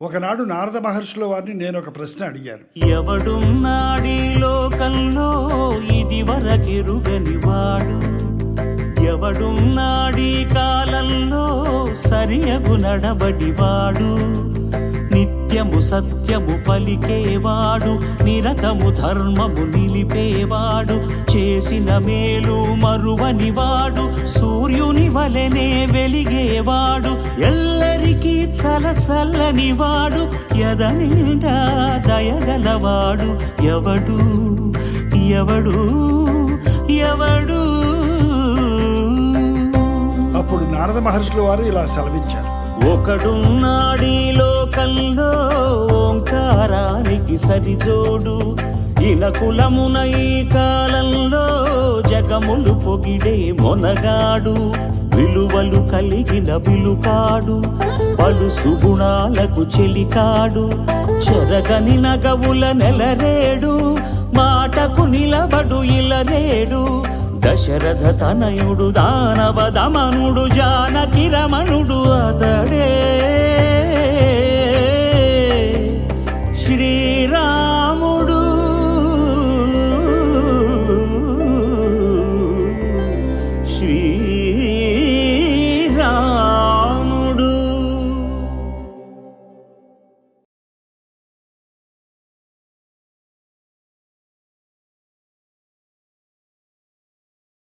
ఒకనాడు నారద మహర్షుల వారిని నేను ఒక ప్రశ్న అడిగాను. ఎవడున్నాడీ లోకంలో ఇది వరకెరుగని వాడు, ఎవడున్నాడీ కాలంలో సరియగు నడబడివాడు, నిత్యము సత్యము పలికేవాడు, నిరతము ధర్మము నిలిపేవాడు, చేసిన మేలు మరువనివాడు, సూర్యుని వలెనే వెలిగేవాడు, ఎల్లరికీ చలచల్లనివాడు, ఎదనిండా దయగలవాడు, ఎవడు ఎవడు ఎవడు. అప్పుడు నారద మహర్షుల వారు ఇలా సెలవిచ్చారు. ఒకడున్నాడీ లోకంలో ఓంకారానికి సరిజోడు, ఇలకులమున ఈ కాలంలో జగములు పొగిడే మొనగాడు, విలువలు కలిగిన విలుకాడు, పలు సుగుణాలకు చెలికాడు, చెరగని నగవుల నెలరేడు, మాటకు నిలబడు ఇలరేడు, దశరథ తనయుడు దానవ దమనుడు జానకి రమణుడు అతడే శ్రీ